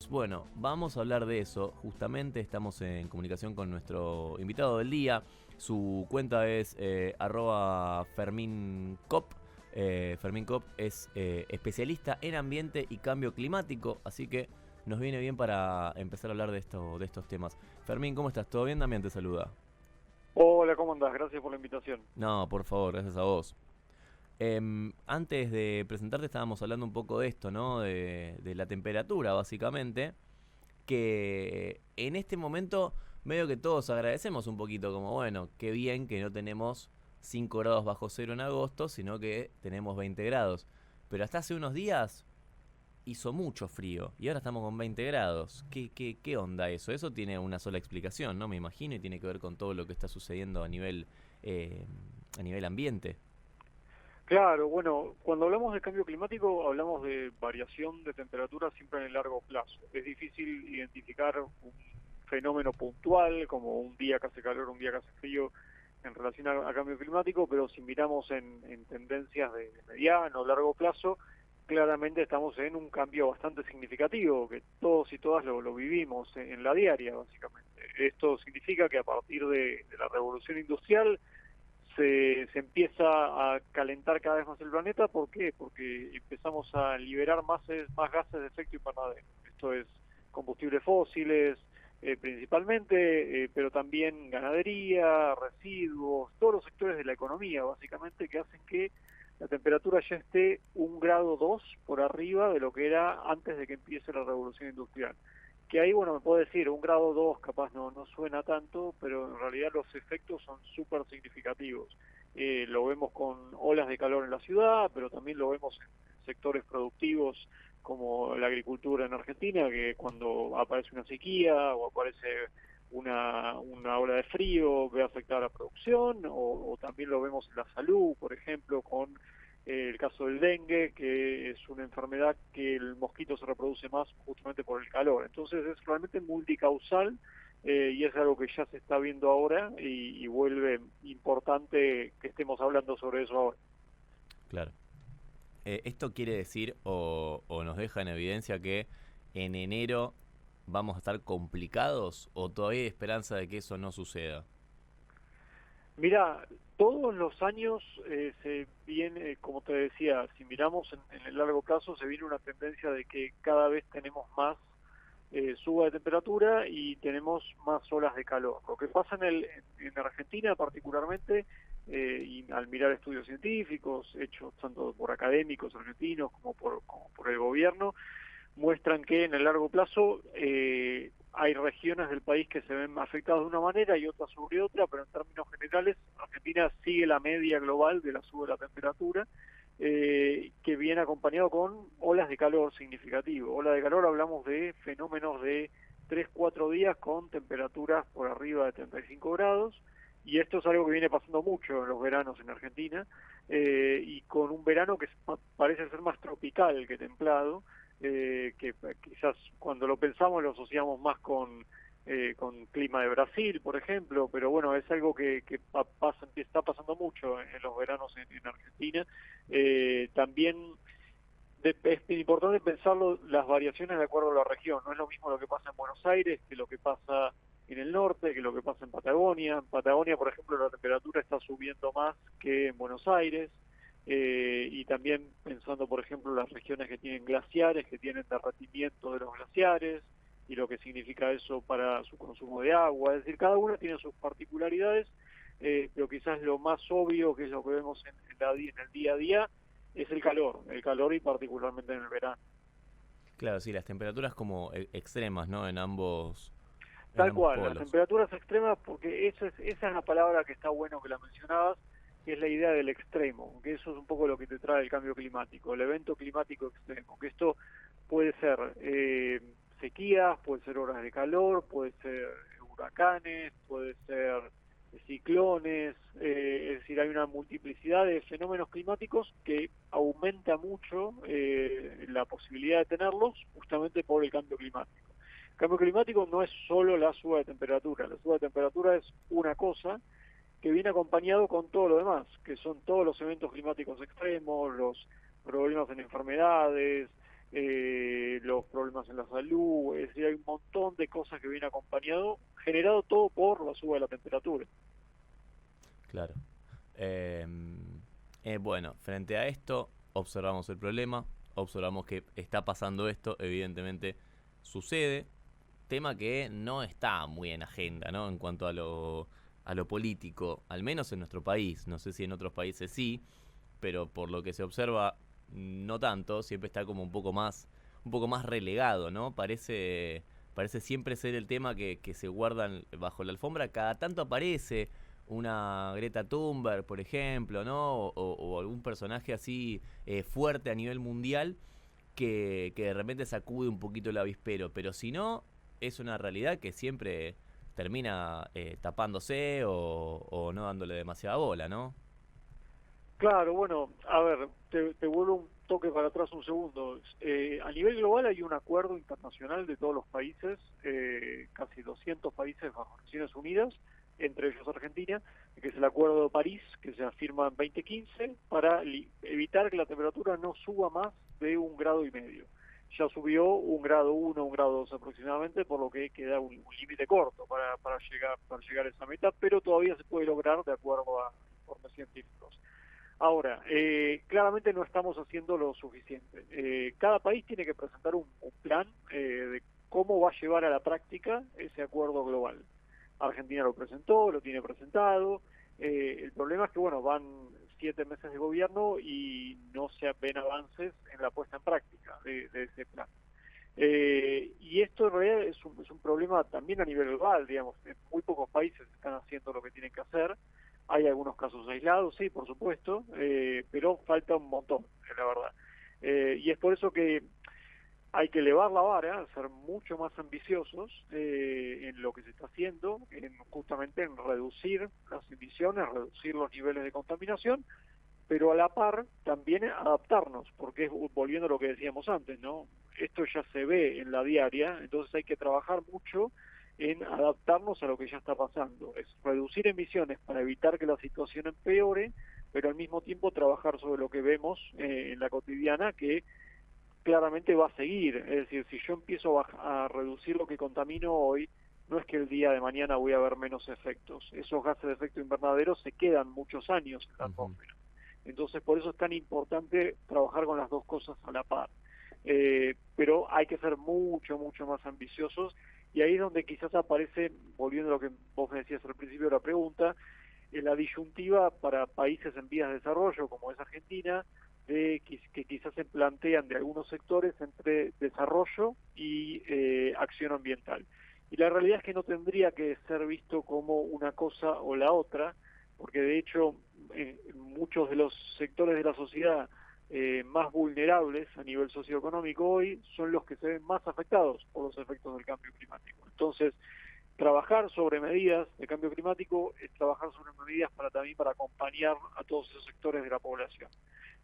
Bueno, vamos a hablar de eso. Justamente estamos en comunicación con nuestro invitado del día. Su cuenta es Fermín Cop. Fermín Cop es especialista en ambiente y cambio climático, así que nos viene bien para empezar a hablar de estos temas. Fermín, ¿cómo estás? ¿Todo bien? Damián te saluda. Hola, ¿cómo andás? Gracias por la invitación. No, por favor, gracias a vos. Antes de presentarte estábamos hablando un poco de esto, ¿no? De la temperatura, básicamente. Que en este momento medio que todos agradecemos un poquito, como bueno, qué bien que no tenemos 5 grados bajo cero en agosto, sino que tenemos 20 grados. Pero hasta hace unos días hizo mucho frío y ahora estamos con 20 grados. ¿Qué onda eso? Eso tiene una sola explicación, ¿no? Me imagino, y tiene que ver con todo lo que está sucediendo eh, a nivel ambiente. Claro, bueno, cuando hablamos de cambio climático hablamos de variación de temperatura siempre en el largo plazo. Es difícil identificar un fenómeno puntual como un día que hace calor, un día que hace frío en relación a cambio climático, pero si miramos en tendencias de mediano o largo plazo, claramente estamos en un cambio bastante significativo, que todos y todas lo vivimos en la diaria, básicamente. Esto significa que a partir de la revolución industrial, se empieza a calentar cada vez más el planeta. ¿Por qué? Porque empezamos a liberar más gases de efecto invernadero. Esto es combustibles fósiles, principalmente, pero también ganadería, residuos, todos los sectores de la economía, básicamente, que hacen que la temperatura ya esté 1,2 grados por arriba de lo que era antes de que empiece la revolución industrial. Que ahí, bueno, me puedo decir, 1,2 grados capaz no suena tanto, pero en realidad los efectos son súper significativos. Lo vemos con olas de calor en la ciudad, pero también lo vemos en sectores productivos como la agricultura en Argentina, que cuando aparece una sequía o aparece una ola de frío ve afectar a la producción, o también lo vemos en la salud, por ejemplo, con el caso del dengue, que es una enfermedad que el mosquito se reproduce más justamente por el calor. Entonces es realmente multicausal, y es algo que ya se está viendo ahora y vuelve importante que estemos hablando sobre eso ahora. Claro. Esto quiere decir o nos deja en evidencia que en enero vamos a estar complicados o todavía hay esperanza de que eso no suceda. Mira, todos los años se viene, como te decía, si miramos en el largo plazo, se viene una tendencia de que cada vez tenemos más suba de temperatura y tenemos más olas de calor. Lo que pasa en Argentina particularmente, y al mirar estudios científicos hechos tanto por académicos argentinos como por el gobierno, muestran que en el largo plazo hay regiones del país que se ven afectadas de una manera y otras sobre otra, pero en términos generales Argentina sigue la media global de la suba de la temperatura, que viene acompañado con olas de calor significativo. Ola de calor, hablamos de fenómenos de 3 4 días con temperaturas por arriba de 35 grados, y esto es algo que viene pasando mucho en los veranos en Argentina, y con un verano que parece ser más tropical que templado, que quizás cuando lo pensamos lo asociamos más con clima de Brasil, por ejemplo, pero bueno, es algo que está pasando mucho en los veranos en Argentina. También es importante pensarlo, las variaciones de acuerdo a la región. No es lo mismo lo que pasa en Buenos Aires que lo que pasa en el norte, que lo que pasa en Patagonia. En Patagonia, por ejemplo, la temperatura está subiendo más que en Buenos Aires. Y también pensando, por ejemplo, las regiones que tienen glaciares, que tienen derretimiento de los glaciares, y lo que significa eso para su consumo de agua. Es decir, cada una tiene sus particularidades, pero quizás lo más obvio, que es lo que vemos en el día a día, es el calor y particularmente en el verano. Claro, sí, las temperaturas como extremas, ¿no? En Tal ambos cual, las polos. temperaturas extremas, porque esa es la palabra que está bueno que la mencionabas, que es la idea del extremo, que eso es un poco lo que te trae el cambio climático, el evento climático extremo, que esto puede ser sequías, puede ser horas de calor, puede ser huracanes, puede ser ciclones, es decir, hay una multiplicidad de fenómenos climáticos que aumenta mucho la posibilidad de tenerlos justamente por el cambio climático. El cambio climático no es solo la suba de temperatura, la suba de temperatura es una cosa que viene acompañado con todo lo demás, que son todos los eventos climáticos extremos, los problemas en enfermedades, los problemas en la salud, es decir, hay un montón de cosas que vienen acompañado, generado todo por la suba de la temperatura. Claro. Eh, bueno, frente a esto, observamos el problema, observamos que está pasando esto, evidentemente sucede, tema que no está muy en agenda, ¿no? En cuanto a lo político, al menos en nuestro país, no sé si en otros países sí, pero por lo que se observa, no tanto, siempre está como un poco más relegado, ¿no? Parece siempre ser el tema que se guardan bajo la alfombra, cada tanto aparece una Greta Thunberg, por ejemplo, ¿no? O algún personaje así fuerte a nivel mundial que de repente sacude un poquito el avispero, pero si no, es una realidad que siempre termina tapándose o no dándole demasiada bola, ¿no? Claro, bueno, a ver, te vuelvo un toque para atrás un segundo. A nivel global hay un acuerdo internacional de todos los países, casi 200 países bajo Naciones Unidas, entre ellos Argentina, que es el Acuerdo de París, que se firma en 2015 para evitar que la temperatura no suba más de 1,5 grados. Ya subió 1,1 grado, 1,2 grado aproximadamente, por lo que queda un límite corto para llegar a esa meta, pero todavía se puede lograr de acuerdo a informes científicos. Ahora, claramente no estamos haciendo lo suficiente. Cada país tiene que presentar un plan de cómo va a llevar a la práctica ese acuerdo global. Argentina lo presentó, lo tiene presentado. El problema es que, bueno, van 7 meses de gobierno y no se ven avances en la puesta en práctica de ese plan. Y esto en realidad es un problema también a nivel global, digamos. Muy pocos países están haciendo lo que tienen que hacer. Hay algunos casos aislados, sí, por supuesto, pero falta un montón, la verdad. Y es por eso que hay que elevar la vara, ser mucho más ambiciosos en lo que se está haciendo, justamente en reducir las emisiones, reducir los niveles de contaminación, pero a la par también adaptarnos, porque es volviendo a lo que decíamos antes, ¿no? Esto ya se ve en la diaria, entonces hay que trabajar mucho en adaptarnos a lo que ya está pasando, es reducir emisiones para evitar que la situación empeore, pero al mismo tiempo trabajar sobre lo que vemos en la cotidiana, que claramente va a seguir, es decir, si yo empiezo a reducir lo que contamino hoy, no es que el día de mañana voy a ver menos efectos, esos gases de efecto invernadero se quedan muchos años en la Ujú. atmósfera. Entonces, por eso es tan importante trabajar con las dos cosas a la par. Pero hay que ser mucho, mucho más ambiciosos y ahí es donde quizás aparece, volviendo a lo que vos me decías al principio de la pregunta, la disyuntiva para países en vías de desarrollo, como es Argentina, que quizás se plantean de algunos sectores entre desarrollo y acción ambiental. Y la realidad es que no tendría que ser visto como una cosa o la otra, porque de hecho muchos de los sectores de la sociedad más vulnerables a nivel socioeconómico hoy son los que se ven más afectados por los efectos del cambio climático. Entonces, trabajar sobre medidas de cambio climático es trabajar sobre medidas también para acompañar a todos esos sectores de la población.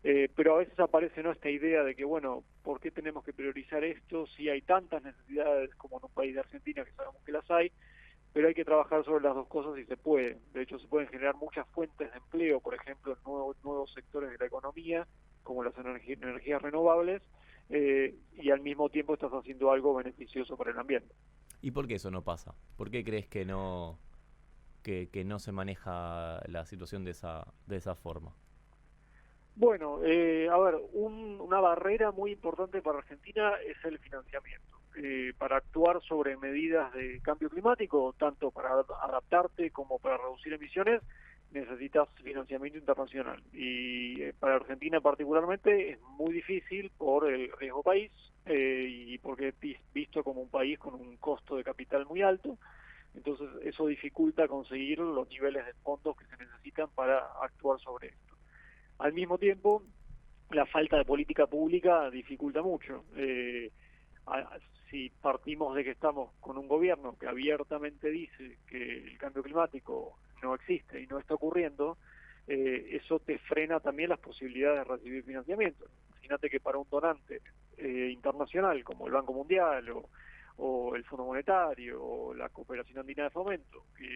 Pero a veces aparece, ¿no?, esta idea de que, bueno, ¿por qué tenemos que priorizar esto si hay tantas necesidades como en un país de Argentina, que sabemos que las hay? Pero hay que trabajar sobre las dos cosas y se puede. De hecho, se pueden generar muchas fuentes de empleo, por ejemplo, en nuevos sectores de la economía, como las energías renovables, y al mismo tiempo estás haciendo algo beneficioso para el ambiente. ¿Y por qué eso no pasa? ¿Por qué crees que no se maneja la situación de esa forma? Bueno, a ver, una barrera muy importante para Argentina es el financiamiento. Para actuar sobre medidas de cambio climático, tanto para adaptarte como para reducir emisiones, necesitas financiamiento internacional. Y para Argentina particularmente es muy difícil por el riesgo país y porque es visto como un país con un costo de capital muy alto. Entonces eso dificulta conseguir los niveles de fondos que se necesitan para actuar sobre esto. Al mismo tiempo, la falta de política pública dificulta mucho. A, si partimos de que estamos con un gobierno que abiertamente dice que el cambio climático no existe y no está ocurriendo, eso te frena también las posibilidades de recibir financiamiento. Imagínate que para un donante internacional como el Banco Mundial o el Fondo Monetario o la Cooperación Andina de Fomento, que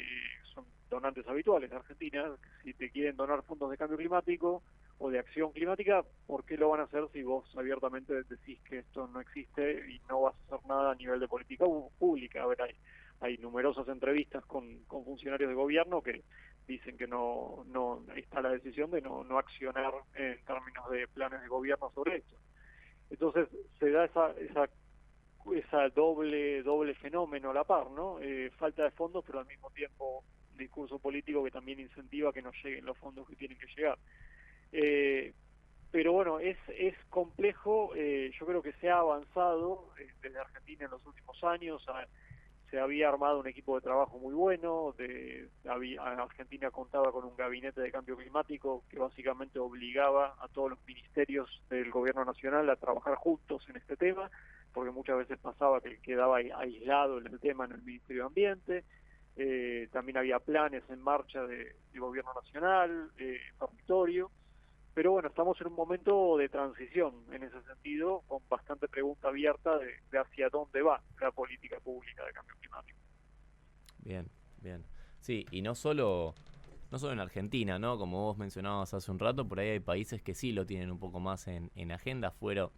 son donantes habituales de Argentina, si te quieren donar fondos de cambio climático o de acción climática, ¿por qué lo van a hacer si vos abiertamente decís que esto no existe y no vas a hacer nada a nivel de política pública? A ver, hay numerosas entrevistas con funcionarios de gobierno que dicen que no está la decisión de no accionar en términos de planes de gobierno sobre esto. Entonces se da esa doble fenómeno a la par, ¿no? Falta de fondos, pero al mismo tiempo discurso político que también incentiva que no lleguen los fondos que tienen que llegar. Pero bueno, es complejo. Yo creo que se ha avanzado desde Argentina en los últimos años. Se había armado un equipo de trabajo muy bueno. Argentina contaba con un gabinete de cambio climático que básicamente obligaba a todos los ministerios del gobierno nacional a trabajar juntos en este tema, porque muchas veces pasaba que quedaba aislado el tema en el Ministerio de Ambiente. También había planes en marcha de gobierno nacional, territorio. Pero bueno, estamos en un momento de transición en ese sentido, con bastante pregunta abierta de hacia dónde va la política pública de cambio climático. Bien, bien. Sí, y no solo en Argentina, ¿no? Como vos mencionabas hace un rato, por ahí hay países que sí lo tienen un poco más en agenda, fuera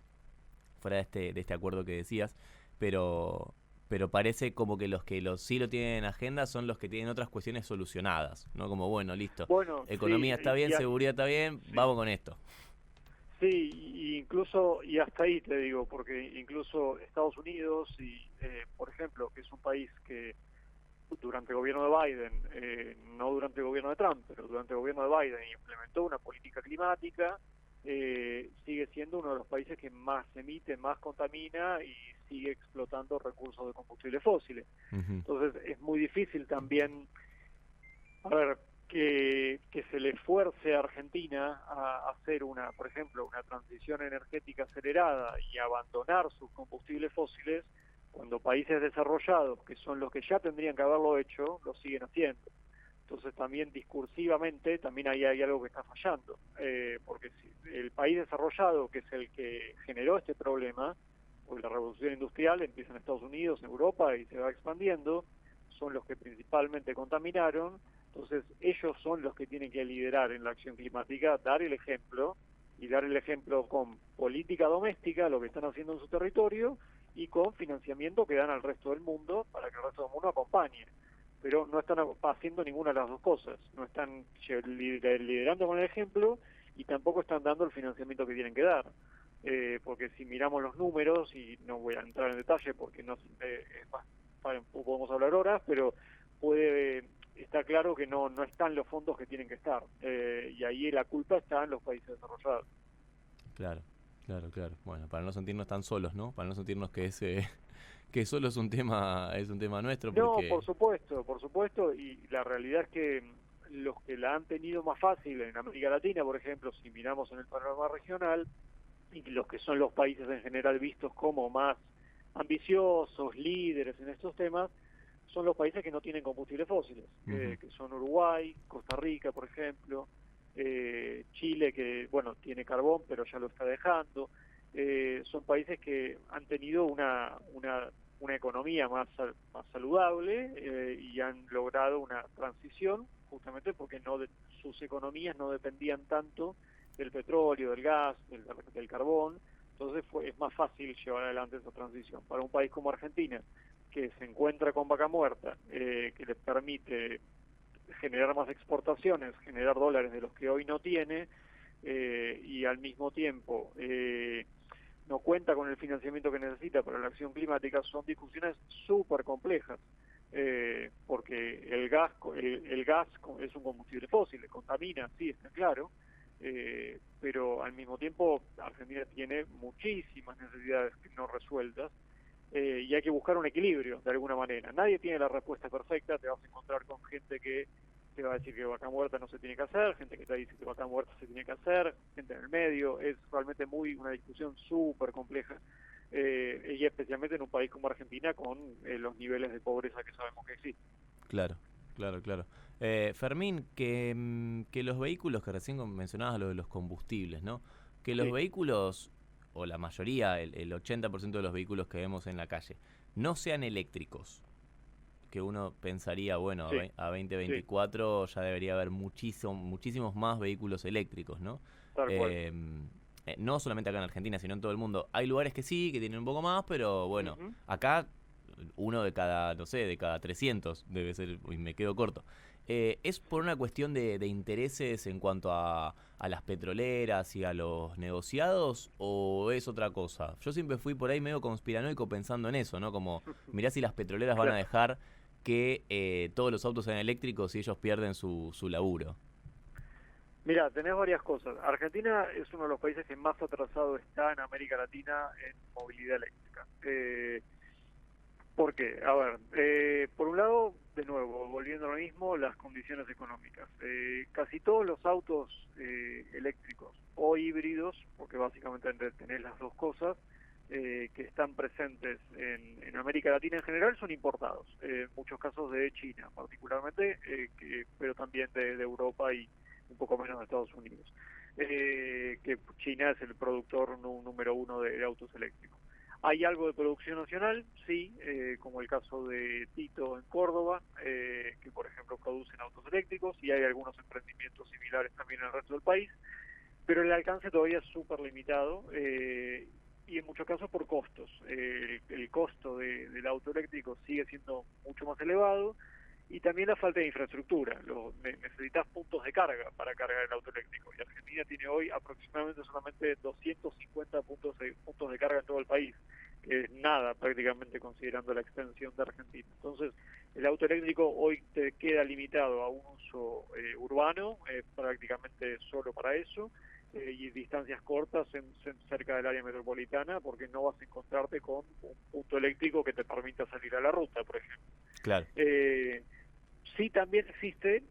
de este acuerdo que decías, pero parece como que los sí lo tienen en agenda son los que tienen otras cuestiones solucionadas, ¿no? Como, bueno, listo, Bueno, economía está bien, seguridad está bien, sí, vamos con esto. Sí, y incluso, y hasta ahí te digo, porque incluso Estados Unidos, por ejemplo, que es un país que durante el gobierno de Biden, no durante el gobierno de Trump, pero durante el gobierno de Biden implementó una política climática, sigue siendo uno de los países que más emite, más contamina y sigue explotando recursos de combustibles fósiles. Uh-huh. Entonces es muy difícil también, a ver, que se le fuerce a Argentina a hacer por ejemplo, una transición energética acelerada y abandonar sus combustibles fósiles, cuando países desarrollados, que son los que ya tendrían que haberlo hecho, lo siguen haciendo. Entonces también discursivamente también hay algo que está fallando, porque si el país desarrollado, que es el que generó este problema, porque la revolución industrial empieza en Estados Unidos, en Europa y se va expandiendo, son los que principalmente contaminaron. Entonces ellos son los que tienen que liderar en la acción climática, dar el ejemplo, y dar el ejemplo con política doméstica, lo que están haciendo en su territorio, y con financiamiento que dan al resto del mundo para que el resto del mundo acompañe. Pero no están haciendo ninguna de las dos cosas, no están liderando con el ejemplo y tampoco están dando el financiamiento que tienen que dar. Porque si miramos los números, y no voy a entrar en detalle porque no podemos hablar horas, pero está claro que no están los fondos que tienen que estar, y ahí la culpa está en los países desarrollados. Claro, claro. Bueno, para no sentirnos tan solos, ¿no? Para no sentirnos que solo es un tema nuestro, No, porque por supuesto, y la realidad es que los que la han tenido más fácil en América Latina, por ejemplo, si miramos en el panorama regional, y los que son los países en general vistos como más ambiciosos, líderes en estos temas, son los países que no tienen combustibles fósiles, uh-huh. que son Uruguay, Costa Rica, por ejemplo, Chile, que bueno, tiene carbón, pero ya lo está dejando. Son países que han tenido una economía más saludable, y han logrado una transición, justamente porque sus economías no dependían tanto del petróleo, del gas, del carbón. Entonces es más fácil llevar adelante esa transición. Para un país como Argentina, que se encuentra con vaca muerta, que le permite generar más exportaciones, generar dólares de los que hoy no tiene, y al mismo tiempo no cuenta con el financiamiento que necesita para la acción climática, son discusiones súper complejas, porque el gas es un combustible fósil, contamina, sí, está claro, pero al mismo tiempo Argentina tiene muchísimas necesidades no resueltas, y hay que buscar un equilibrio de alguna manera. Nadie tiene la respuesta perfecta, te vas a encontrar con gente que te va a decir que vaca muerta no se tiene que hacer, gente que te dice que vaca muerta se tiene que hacer, gente en el medio. Es realmente una discusión súper compleja, y especialmente en un país como Argentina con los niveles de pobreza que sabemos que existen. Claro. Fermín, que los vehículos que recién mencionabas, lo de los combustibles, ¿no? Que los Sí, vehículos, o la mayoría, el 80% de los vehículos que vemos en la calle, no sean eléctricos. Que uno pensaría, bueno, sí, a sí. 2024 ya debería haber muchísimos más vehículos eléctricos, ¿no? tal cual. No solamente acá en Argentina, sino en todo el mundo. Hay lugares que sí, que tienen un poco más, pero bueno, Ujú. acá uno de cada, no sé, de cada 300 debe ser, y me quedo corto. ¿Es por una cuestión de intereses en cuanto a las petroleras y a los negociados o es otra cosa? Yo siempre fui por ahí medio conspiranoico pensando en eso, ¿no? Como, mirá si las petroleras van a Claro. dejar que todos los autos sean eléctricos y ellos pierden su laburo. Mira, tenés varias cosas. Argentina es uno de los países que más atrasado está en América Latina en movilidad eléctrica. ¿Por qué? A ver, por un lado, de nuevo, volviendo a lo mismo, las condiciones económicas. Casi todos los autos eléctricos o híbridos, porque básicamente tenés las dos cosas, que están presentes en América Latina en general son importados. En muchos casos de China, particularmente, pero también de Europa y un poco menos de Estados Unidos. Que China es el productor número uno de autos eléctricos. Hay algo de producción nacional, sí, como el caso de Tito en Córdoba, que por ejemplo producen autos eléctricos, y hay algunos emprendimientos similares también en el resto del país, pero el alcance todavía es súper limitado y en muchos casos por costos. El costo del auto eléctrico sigue siendo mucho más elevado y también la falta de infraestructura. Necesitas puntos de carga para cargar el auto eléctrico y Argentina tiene hoy aproximadamente solamente 250 puntos de carga en todo el país, que es nada prácticamente considerando la extensión de Argentina. Entonces, el auto eléctrico hoy te queda limitado a un uso urbano, prácticamente solo para eso, y distancias cortas cerca del área metropolitana, porque no vas a encontrarte con un punto eléctrico que te permita salir a la ruta, por ejemplo. Claro. Sí, también existe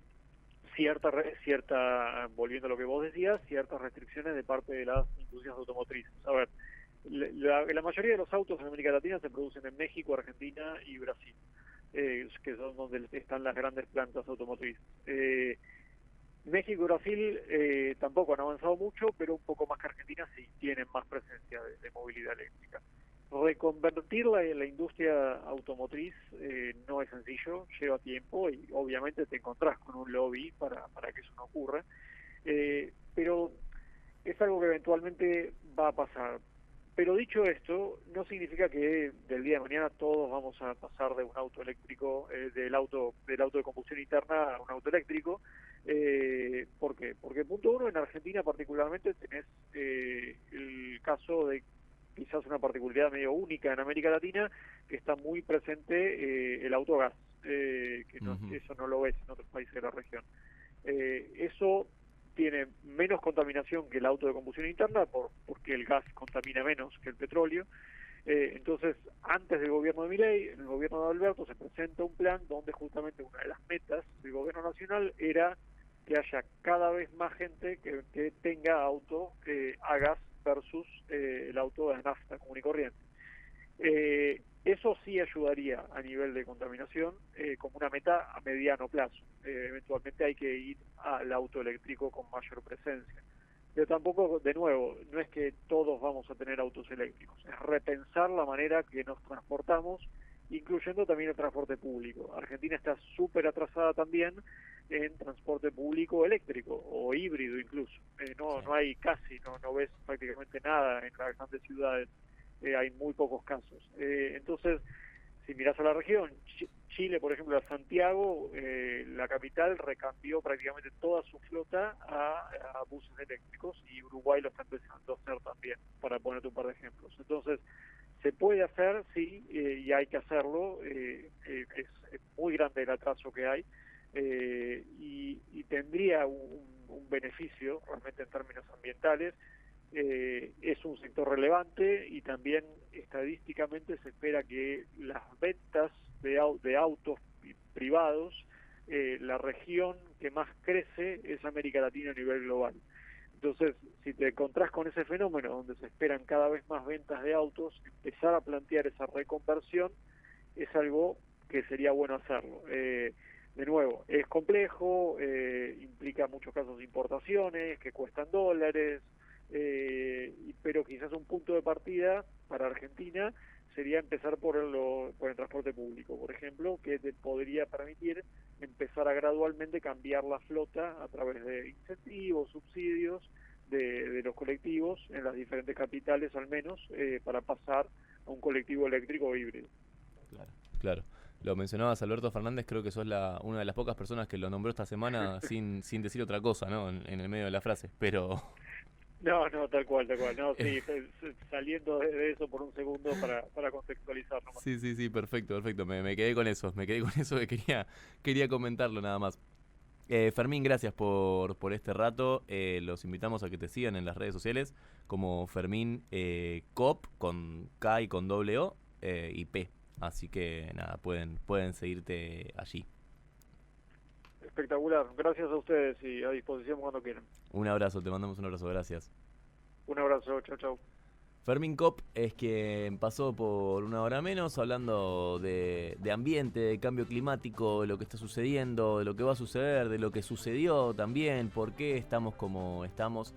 volviendo a lo que vos decías, ciertas restricciones de parte de las industrias automotrices. A ver, la mayoría de los autos en América Latina se producen en México, Argentina y Brasil, que son donde están las grandes plantas automotrices. México y Brasil tampoco han avanzado mucho, pero un poco más que Argentina sí tienen más presencia de movilidad eléctrica. Reconvertir la industria automotriz no es sencillo, lleva tiempo y obviamente te encontrás con un lobby para que eso no ocurra, pero es algo que eventualmente va a pasar. Pero dicho esto, no significa que del día de mañana todos vamos a pasar de un auto eléctrico, del auto de combustión interna a un auto eléctrico. ¿Por qué? Porque punto uno, en Argentina particularmente tenés el caso de quizás una particularidad medio única en América Latina, que está muy presente el autogas, que no, Ujú. eso no lo ves en otros países de la región. Eso tiene menos contaminación que el auto de combustión interna porque el gas contamina menos que el petróleo. Entonces, antes del gobierno de Milei, en el gobierno de Alberto, se presenta un plan donde justamente una de las metas del gobierno nacional era que haya cada vez más gente que tenga auto a gas versus el auto de nafta común y corriente. Eso sí ayudaría a nivel de contaminación como una meta a mediano plazo. Eventualmente hay que ir al auto eléctrico con mayor presencia. Pero tampoco, de nuevo, no es que todos vamos a tener autos eléctricos, es repensar la manera que nos transportamos, incluyendo también el transporte público. Argentina está súper atrasada también en transporte público eléctrico o híbrido incluso. Sí. No hay casi, no ves prácticamente nada en las grandes ciudades, hay muy pocos casos. Entonces, si miras a la región, Chile, por ejemplo, a Santiago, la capital recambió prácticamente toda su flota a buses eléctricos y Uruguay lo está empezando a hacer también, para ponerte un par de ejemplos. Entonces, se puede hacer, sí, y hay que hacerlo. Es muy grande el atraso que hay y tendría un beneficio realmente en términos ambientales. Es un sector relevante y también estadísticamente se espera que las ventas de autos privados, la región que más crece es América Latina a nivel global. Entonces, si te encontrás con ese fenómeno donde se esperan cada vez más ventas de autos, empezar a plantear esa reconversión es algo que sería bueno hacerlo. De nuevo, es complejo, implica muchos casos de importaciones que cuestan dólares, pero quizás un punto de partida para Argentina sería empezar por el transporte público, por ejemplo, que te podría permitir empezar a gradualmente cambiar la flota a través de incentivos, subsidios, de los colectivos, en las diferentes capitales al menos, para pasar a un colectivo eléctrico o híbrido. Claro, claro. Lo mencionabas, Alberto Fernández, creo que sos una de las pocas personas que lo nombró esta semana sin decir otra cosa, ¿no? En el medio de la frase, pero... No, tal cual, no, sí, saliendo de eso por un segundo para contextualizar nomás. Sí, perfecto. Me quedé con eso, que quería comentarlo nada más. Fermín, gracias por este rato. Los invitamos a que te sigan en las redes sociales como Fermín Cop, con K y con doble O y P. Así que nada, pueden seguirte allí. Espectacular, gracias a ustedes y a disposición cuando quieran. Un abrazo, te mandamos un abrazo, gracias. Un abrazo, chau. Fermín Cop es quien pasó por una hora menos hablando de ambiente, de cambio climático, de lo que está sucediendo, de lo que va a suceder, de lo que sucedió también, por qué estamos como estamos.